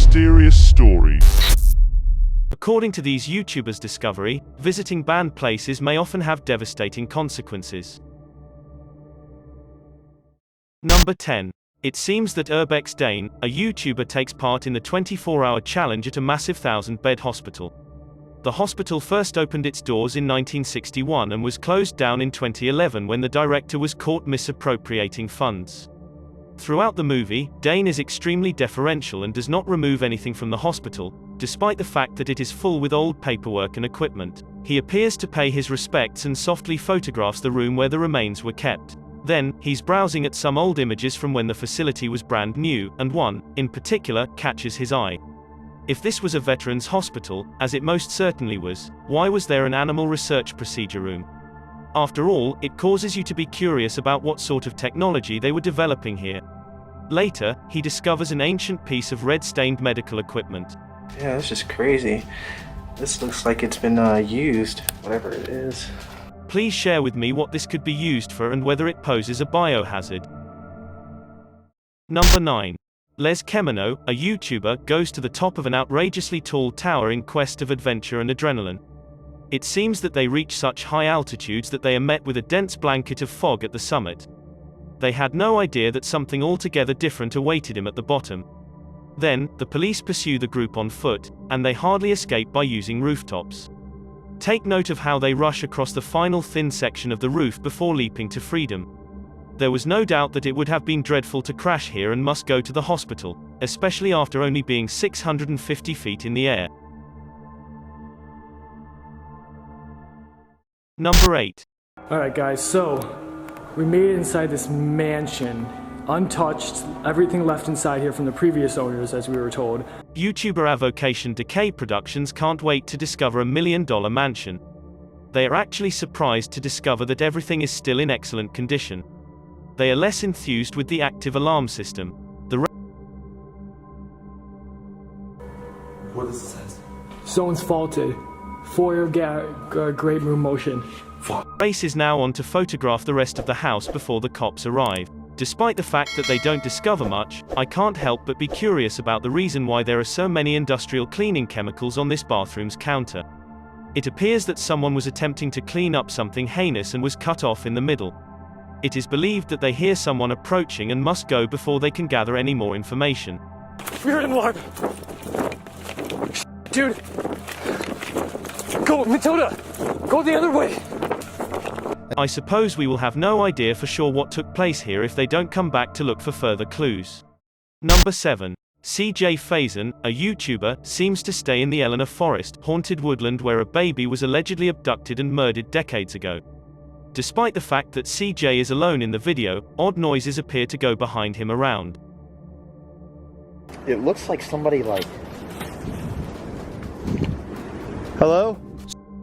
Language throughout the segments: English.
mysterious story. According to these YouTubers' discovery, visiting banned places may often have devastating consequences. Number 10. It seems that Urbex Dane, a YouTuber, takes part in the 24-hour challenge at a massive 1,000-bed hospital. The hospital first opened its doors in 1961 and was closed down in 2011 when the director was caught misappropriating funds. Throughout the movie, Dane is extremely deferential and does not remove anything from the hospital, despite the fact that it is full with old paperwork and equipment. He appears to pay his respects and softly photographs the room where the remains were kept. Then, he's browsing at some old images from when the facility was brand new, and one, in particular, catches his eye. If this was a veterans hospital, as it most certainly was, why was there an animal research procedure room? After all, it causes you to be curious about what sort of technology they were developing here. Later, he discovers an ancient piece of red-stained medical equipment. Yeah, that's just crazy. This looks like it's been used, whatever it is. Please share with me what this could be used for and whether it poses a biohazard. Number 9. Les Kemino, a YouTuber, goes to the top of an outrageously tall tower in quest of adventure and adrenaline. It seems that they reach such high altitudes that they are met with a dense blanket of fog at the summit. They had no idea that something altogether different awaited him at the bottom. Then, the police pursue the group on foot, and they hardly escape by using rooftops. Take note of how they rush across the final thin section of the roof before leaping to freedom. There was no doubt that it would have been dreadful to crash here and must go to the hospital, especially after only being 650 feet in the air. Number 8. Alright guys, so we made it inside this mansion, untouched, everything left inside here from the previous owners, as we were told. YouTuber Avocation Decay Productions can't wait to discover a $1 million mansion. They are actually surprised to discover that everything is still in excellent condition. They are less enthused with the active alarm system. What does it say? Someone's faulted. Foyer great room motion. Race is now on to photograph the rest of the house before the cops arrive. Despite the fact that they don't discover much, I can't help but be curious about the reason why there are so many industrial cleaning chemicals on this bathroom's counter. It appears that someone was attempting to clean up something heinous and was cut off in the middle. It is believed that they hear someone approaching and must go before they can gather any more information. We're in alarm. Dude! Go, Matilda! Go the other way! I suppose we will have no idea for sure what took place here if they don't come back to look for further clues. Number 7. CJ Faison, a YouTuber, seems to stay in the Eleanor Forest, haunted woodland where a baby was allegedly abducted and murdered decades ago. Despite the fact that CJ is alone in the video, odd noises appear to go behind him around. It looks like somebody Hello?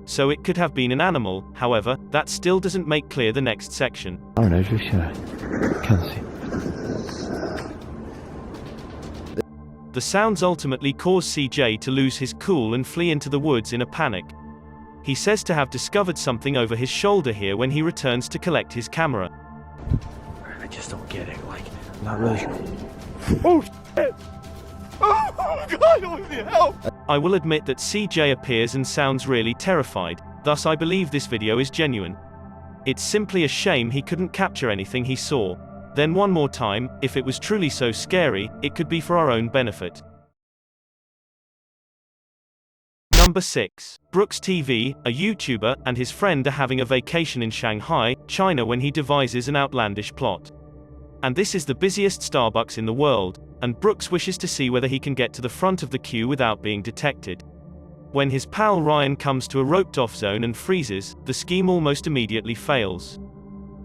So it could have been an animal, however, that still doesn't make clear the next section. Oh no, just can't see. The sounds ultimately cause CJ to lose his cool and flee into the woods in a panic. He says to have discovered something over his shoulder here when he returns to collect his camera. I just don't get it, I'm not really sure. Oh shit! Oh god, I need help! I will admit that CJ appears and sounds really terrified, thus I believe this video is genuine. It's simply a shame he couldn't capture anything he saw. Then one more time, if it was truly so scary, it could be for our own benefit. Number 6. Brooks TV, a YouTuber, and his friend are having a vacation in Shanghai, China when he devises an outlandish plot. And this is the busiest Starbucks in the world, and Brooks wishes to see whether he can get to the front of the queue without being detected. When his pal Ryan comes to a roped-off zone and freezes, the scheme almost immediately fails.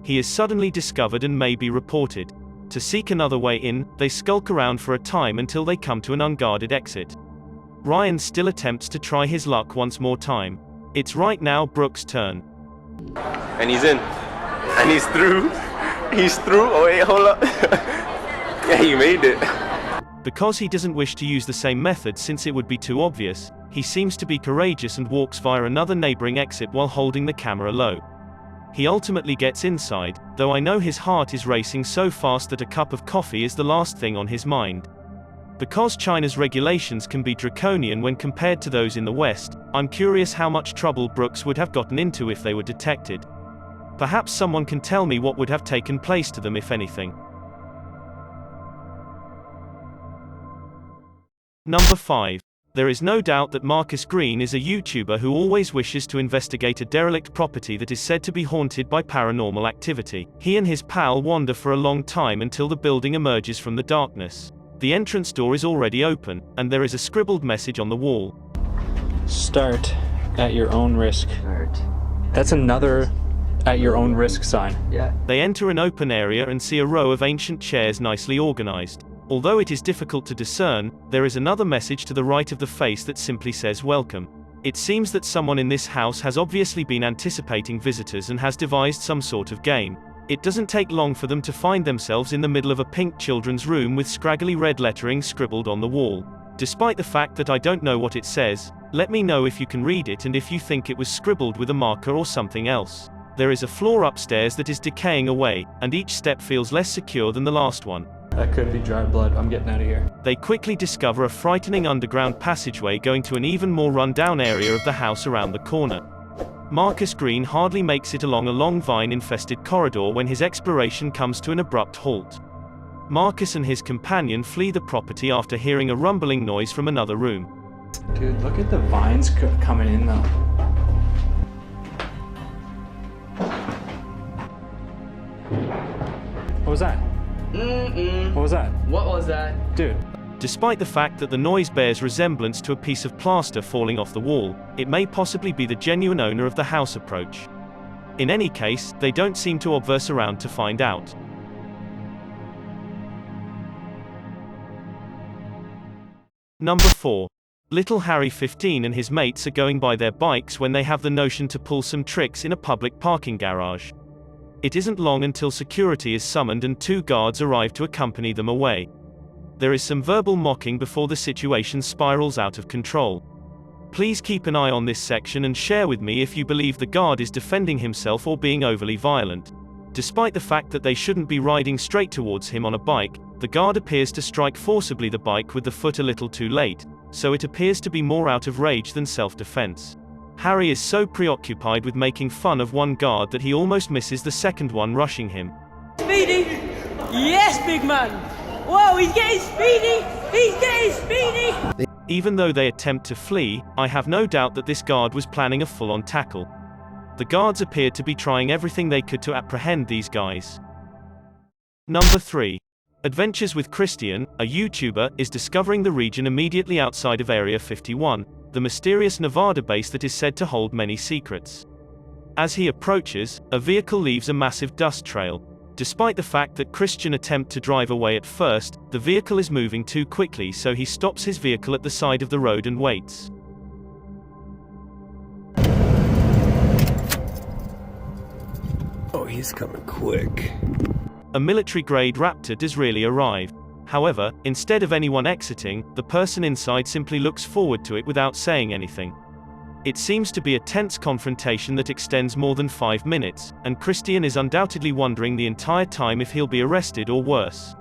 He is suddenly discovered and may be reported. To seek another way in, they skulk around for a time until they come to an unguarded exit. Ryan still attempts to try his luck once more time. It's right now Brooks' turn. And he's in. And he's through. He's through. Oh wait, hold up. Yeah, he made it. Because he doesn't wish to use the same method since it would be too obvious, he seems to be courageous and walks via another neighboring exit while holding the camera low. He ultimately gets inside, though I know his heart is racing so fast that a cup of coffee is the last thing on his mind. Because China's regulations can be draconian when compared to those in the West, I'm curious how much trouble Brooks would have gotten into if they were detected. Perhaps someone can tell me what would have taken place to them if anything. Number 5. There is no doubt that Marcus Green is a YouTuber who always wishes to investigate a derelict property that is said to be haunted by paranormal activity. He and his pal wander for a long time until the building emerges from the darkness. The entrance door is already open, and there is a scribbled message on the wall. Start at your own risk. That's another at your own risk sign. Yeah. They enter an open area and see a row of ancient chairs nicely organized. Although it is difficult to discern, there is another message to the right of the face that simply says welcome. It seems that someone in this house has obviously been anticipating visitors and has devised some sort of game. It doesn't take long for them to find themselves in the middle of a pink children's room with scraggly red lettering scribbled on the wall. Despite the fact that I don't know what it says, let me know if you can read it and if you think it was scribbled with a marker or something else. There is a floor upstairs that is decaying away, and each step feels less secure than the last one. That could be dry blood. I'm getting out of here. They quickly discover a frightening underground passageway going to an even more run-down area of the house around the corner. Marcus Green hardly makes it along a long vine-infested corridor when his exploration comes to an abrupt halt. Marcus and his companion flee the property after hearing a rumbling noise from another room. Dude, look at the vines coming in though. What was that? What was that? What was that? Dude. Despite the fact that the noise bears resemblance to a piece of plaster falling off the wall, it may possibly be the genuine owner of the house approach. In any case, they don't seem to obverse around to find out. Number 4. Little Harry 15 and his mates are going by their bikes when they have the notion to pull some tricks in a public parking garage. It isn't long until security is summoned and 2 guards arrive to accompany them away. There is some verbal mocking before the situation spirals out of control. Please keep an eye on this section and share with me if you believe the guard is defending himself or being overly violent. Despite the fact that they shouldn't be riding straight towards him on a bike, the guard appears to strike forcibly the bike with the foot a little too late, so it appears to be more out of rage than self-defense. Harry is so preoccupied with making fun of one guard that he almost misses the second one rushing him. Speedy! Yes, big man! Whoa, he's getting speedy! He's getting speedy! Even though they attempt to flee, I have no doubt that this guard was planning a full-on tackle. The guards appeared to be trying everything they could to apprehend these guys. Number 3. Adventures with Christian, a YouTuber, is discovering the region immediately outside of Area 51, the mysterious Nevada base that is said to hold many secrets. As he approaches, a vehicle leaves a massive dust trail. Despite the fact that Christian attempts to drive away at first, the vehicle is moving too quickly, so he stops his vehicle at the side of the road and waits. Oh, he's coming quick. A military-grade Raptor does really arrive. However, instead of anyone exiting, the person inside simply looks forward to it without saying anything. It seems to be a tense confrontation that extends more than 5 minutes, and Christian is undoubtedly wondering the entire time if he'll be arrested or worse.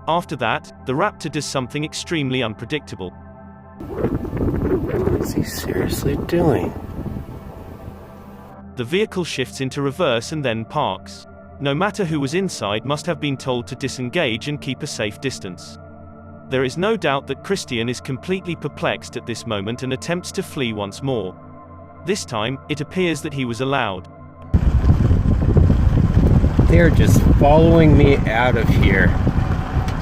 After that, the Raptor does something extremely unpredictable. What is he seriously doing? The vehicle shifts into reverse and then parks. No matter who was inside must have been told to disengage and keep a safe distance. There is no doubt that Christian is completely perplexed at this moment and attempts to flee once more. This time, it appears that he was allowed. They're just following me out of here.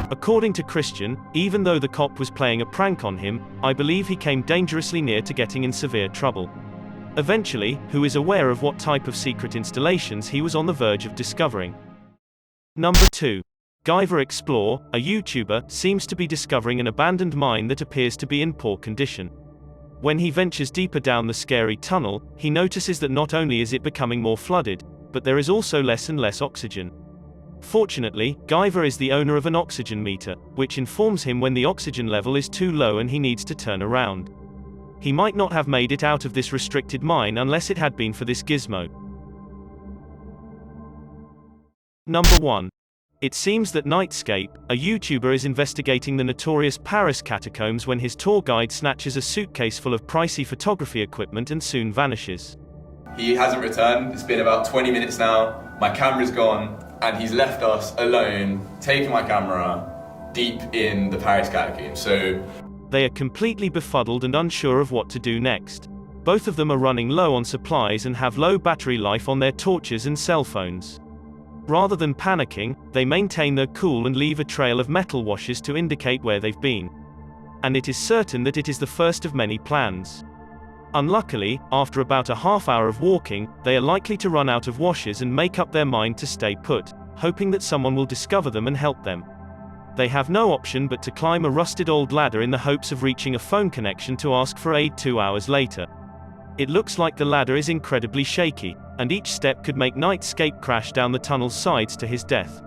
According to Christian, even though the cop was playing a prank on him, I believe he came dangerously near to getting in severe trouble. Eventually, who is aware of what type of secret installations he was on the verge of discovering. Number 2. Guyver Explore, a YouTuber, seems to be discovering an abandoned mine that appears to be in poor condition. When he ventures deeper down the scary tunnel, he notices that not only is it becoming more flooded, but there is also less and less oxygen. Fortunately, Guyver is the owner of an oxygen meter, which informs him when the oxygen level is too low and he needs to turn around. He might not have made it out of this restricted mine unless it had been for this gizmo. Number 1. It seems that Nightscape, a YouTuber, is investigating the notorious Paris catacombs when his tour guide snatches a suitcase full of pricey photography equipment and soon vanishes. He hasn't returned. It's been about 20 minutes now. My camera's gone, and he's left us alone, taking my camera deep in the Paris catacombs. So they are completely befuddled and unsure of what to do next. Both of them are running low on supplies and have low battery life on their torches and cell phones. Rather than panicking, they maintain their cool and leave a trail of metal washes to indicate where they've been. And it is certain that it is the first of many plans. Unluckily, after about a half hour of walking, they are likely to run out of washes and make up their mind to stay put, hoping that someone will discover them and help them. They have no option but to climb a rusted old ladder in the hopes of reaching a phone connection to ask for aid 2 hours later. It looks like the ladder is incredibly shaky, and each step could make Nightscape crash down the tunnel's sides to his death.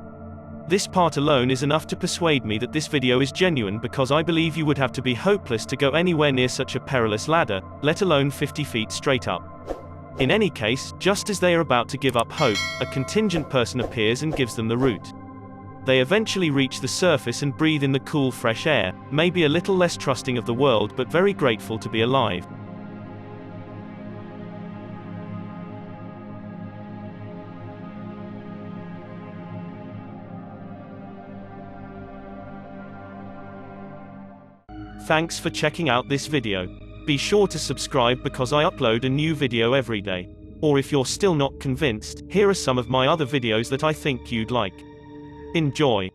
This part alone is enough to persuade me that this video is genuine, because I believe you would have to be hopeless to go anywhere near such a perilous ladder, let alone 50 feet straight up. In any case, just as they are about to give up hope, a contingent person appears and gives them the route. They eventually reach the surface and breathe in the cool fresh air, maybe a little less trusting of the world but very grateful to be alive. Thanks for checking out this video. Be sure to subscribe because I upload a new video every day. Or if you're still not convinced, here are some of my other videos that I think you'd like. Enjoy.